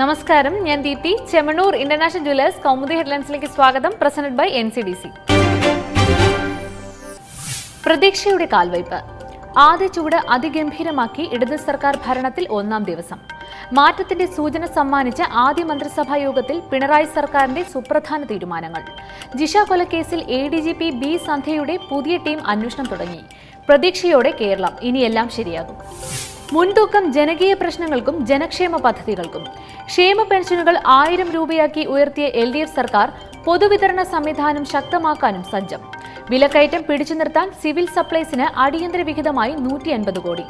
നമസ്കാരം, ഞാൻ Deepthi. Chemmanur international jewellers Kaumudi ഹെഡ്ലൈൻസിലേക്ക് സ്വാഗതം. Presented by NCDC. പ്രതീക്ഷയുടെ കാൽവയ്പ്. ആദ്യ ചുവട് അതിഗംഭീരമാക്കി ഇടത് സർക്കാർ ഭരണത്തിൽ ഒന്നാം ദിവസം. മാറ്റത്തിന്റെ സൂചന സമ്മാനിച്ച ആദ്യ മന്ത്രിസഭാ യോഗത്തിൽ പിണറായി സർക്കാരിന്റെ സുപ്രധാന തീരുമാനങ്ങൾ. ജിഷ കൊലക്കേസിൽ ADGP B സന്ധ്യയുടെ പുതിയ ടീം അന്വേഷണം തുടങ്ങി. പ്രതീക്ഷയോടെ കേരളം, ഇനിയെല്ലാം ശരിയാകും. മുൻതൂക്കം ജനകീയ പ്രശ്നങ്ങൾക്കും ജനക്ഷേമ പദ്ധതികൾക്കും. ക്ഷേമ പെൻഷനുകൾ 1000 രൂപയാക്കി ഉയർത്തിയ LDF സർക്കാർ പൊതുവിതരണ സംവിധാനം ശക്തമാക്കാനും സജ്ജം. വിലക്കയറ്റം പിടിച്ചു നിർത്താൻ സിവിൽ സപ്ലൈസിന് അടിയന്തര വിഹിതമായി 150 കോടി.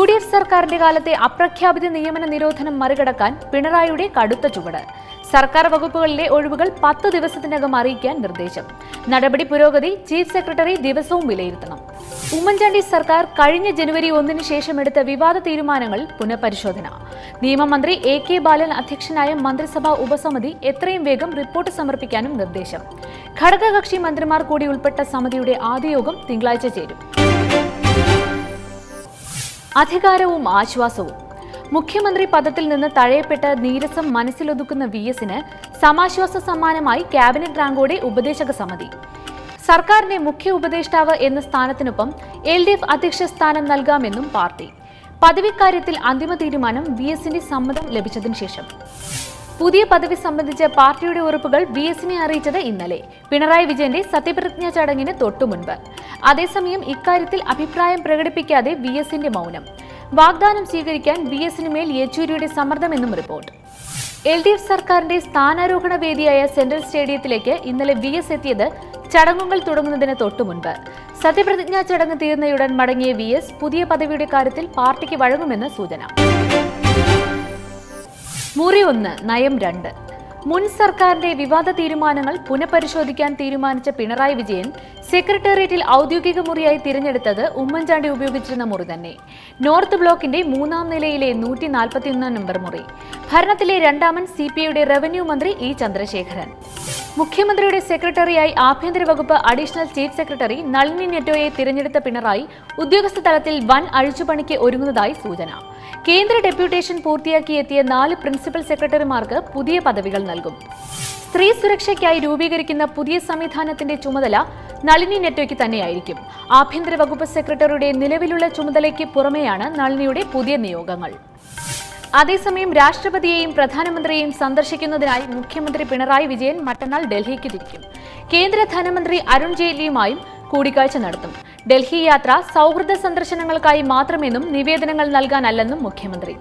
UDF സർക്കാരിന്റെ കാലത്തെ അപ്രഖ്യാപിത നിയമന നിരോധനം മറികടക്കാൻ പിണറായിയുടെ കടുത്ത ചുവട്. സർക്കാർ വകുപ്പുകളിലെ ഒഴിവുകൾ 10 ദിവസത്തിനകം അറിയിക്കാൻ നിർദ്ദേശം. നടപടി പുരോഗതി ചീഫ് സെക്രട്ടറി ദിവസവും വിലയിരുത്തണം. ഉമ്മൻചാണ്ടി സർക്കാർ കഴിഞ്ഞ ജനുവരി 1 ശേഷം എടുത്ത വിവാദ തീരുമാനങ്ങൾ പുനഃപരിശോധന. നിയമമന്ത്രി AK ബാലൻ അധ്യക്ഷനായ മന്ത്രിസഭാ ഉപസമിതി എത്രയും വേഗം റിപ്പോർട്ട് സമർപ്പിക്കാനും നിർദ്ദേശം. ഘടകകക്ഷി മന്ത്രിമാർ കൂടി ഉൾപ്പെട്ട സമിതിയുടെ ആദ്യ യോഗം തിങ്കളാഴ്ച ചേരും. അധികാരവും ആശ്വാസവും. മുഖ്യമന്ത്രി പദത്തിൽ നിന്ന് തഴയപ്പെട്ട നീരസം മനസ്സിലൊതുക്കുന്ന VSന് സമാശ്വാസ സമ്മാനമായി ക്യാബിനറ്റ് റാങ്കോടെ ഉപദേശക സമിതി. സർക്കാരിന്റെ മുഖ്യ ഉപദേഷ്ടാവ് എന്ന സ്ഥാനത്തിനൊപ്പം LDF അധ്യക്ഷ സ്ഥാനം നൽകാമെന്നും പാർട്ടി. പദവിക്കാര്യത്തിൽ അന്തിമ തീരുമാനം VSന്റെ സമ്മതം ലഭിച്ചതിനു ശേഷം. പുതിയ പദവി സംബന്ധിച്ച പാർട്ടിയുടെ ഉറപ്പുകൾ VSനെ അറിയിച്ചത് ഇന്നലെ, പിണറായി വിജയന്റെ സത്യപ്രതിജ്ഞാ ചടങ്ങിന് തൊട്ടുമുൻപ്. അതേസമയം ഇക്കാര്യത്തിൽ അഭിപ്രായം പ്രകടിപ്പിക്കാതെ VSന്റെ മൗനം. വാഗ്ദാനം സ്വീകരിക്കാൻ VSന് മേൽ യെച്ചൂരിയുടെ സമ്മർദ്ദമെന്നും റിപ്പോർട്ട്. LDF സർക്കാരിന്റെ സ്ഥാനാരോഹണ വേദിയായ സെൻട്രൽ സ്റ്റേഡിയത്തിലേക്ക് ഇന്നലെ VS എത്തിയത് ചടങ്ങുകൾ തുടങ്ങുന്നതിന് തൊട്ടുമുൻപ്. സത്യപ്രതിജ്ഞാ ചടങ്ങ് തീർന്നയുടൻ മടങ്ങിയ VS പുതിയ പദവിയുടെ കാര്യത്തിൽ പാർട്ടിക്ക് വഴങ്ങുമെന്ന് സൂചന. മുറി 1 നയം 2. മുൻ സർക്കാരിന്റെ വിവാദ തീരുമാനങ്ങൾ പുനഃപരിശോധിക്കാൻ തീരുമാനിച്ച പിണറായി വിജയൻ സെക്രട്ടേറിയറ്റിൽ ഔദ്യോഗിക മുറിയായി തിരഞ്ഞെടുത്തത് ഉമ്മൻചാണ്ടി ഉപയോഗിച്ചിരുന്ന മുറി തന്നെ. നോർത്ത് ബ്ലോക്കിന്റെ 3ാം നിലയിലെ 141 നമ്പർ മുറി. ഭരണത്തിലെ രണ്ടാമൻ CPIയുടെ റവന്യൂ മന്ത്രി E ചന്ദ്രശേഖരൻ. മുഖ്യമന്ത്രിയുടെ സെക്രട്ടറിയായി ആഭ്യന്തര വകുപ്പ് അഡീഷണൽ ചീഫ് സെക്രട്ടറി നളിനി നെറ്റോയെ തിരഞ്ഞെടുത്ത പിണറായി ഉദ്യോഗസ്ഥ തലത്തിൽ വൻ അഴിച്ചുപണിക്ക് ഒരുങ്ങുന്നതായി സൂചന. കേന്ദ്ര ഡെപ്യൂട്ടേഷൻ പൂർത്തിയാക്കിയെത്തിയ 4 പ്രിൻസിപ്പൽ സെക്രട്ടറിമാർക്ക് പുതിയ പദവികൾ നൽകും. സ്ത്രീ സുരക്ഷയ്ക്കായി രൂപീകരിക്കുന്ന പുതിയ സംവിധാനത്തിന്റെ ചുമതല നളിനി നെറ്റോയ്ക്ക് തന്നെയായിരിക്കും. ആഭ്യന്തര വകുപ്പ് സെക്രട്ടറിയുടെ നിലവിലുള്ള ചുമതലയ്ക്ക് പുറമെയാണ് നളിനിയുടെ പുതിയ നിയോഗങ്ങൾ. അതേസമയം രാഷ്ട്രപതിയെയും പ്രധാനമന്ത്രിയെയും സന്ദർശിക്കുന്നതിനായി മുഖ്യമന്ത്രി പിണറായി വിജയൻ മറ്റന്നാൾ ഡൽഹിക്ക് തിരിക്കും. കേന്ദ്ര ധനമന്ത്രി അരുൺ ജെയ്റ്റ്ലിയുമായും കൂടിക്കാഴ്ച നടത്തും. ഡൽഹി യാത്ര സൗഹൃദ സന്ദർശനങ്ങൾക്കായി മാത്രമെന്നും നിവേദനങ്ങൾ നൽകാനല്ലെന്നും മുഖ്യമന്ത്രി.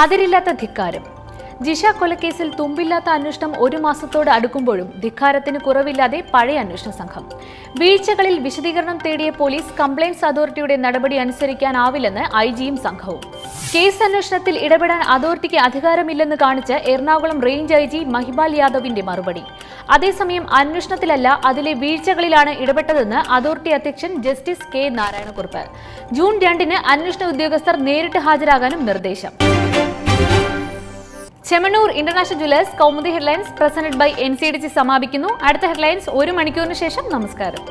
അതിരില്ലാത്ത ധിക്കാരം. ജിഷ കൊലക്കേസിൽ തുമ്പില്ലാത്ത അന്വേഷണം 1 മാസത്തോട് അടുക്കുമ്പോഴും ധിക്കാരത്തിന് കുറവില്ലാതെ പഴയ അന്വേഷണ സംഘം. വീഴ്ചകളിൽ വിശദീകരണം തേടിയ പോലീസ് കംപ്ലയിന്റ്സ് അതോറിറ്റിയുടെ നടപടി അനുസരിക്കാനാവില്ലെന്ന് IG-യും സംഘവും. കേസ് അന്വേഷണത്തിൽ ഇടപെടാൻ അതോറിറ്റിക്ക് അധികാരമില്ലെന്ന് കാണിച്ച് എറണാകുളം റേഞ്ച് IG മഹിപാൽ യാദവിന്റെ മറുപടി. അതേസമയം അന്വേഷണത്തിലല്ല, അതിലെ വീഴ്ചകളിലാണ് ഇടപെട്ടതെന്ന് അതോറിറ്റി അധ്യക്ഷൻ ജസ്റ്റിസ് K നാരായണക്കുറുപ്പ്. ജൂൺ 2 അന്വേഷണ ഉദ്യോഗസ്ഥർ നേരിട്ട് ഹാജരാകാനും നിർദ്ദേശം. Chemmanur international jewellers Kaumudi headlines presented by NCDC സമാപിക്കുന്നു. അടുത്ത ഹെഡ്ലൈൻസ് 1 മണിക്കൂറിന് ശേഷം. നമസ്കാരം.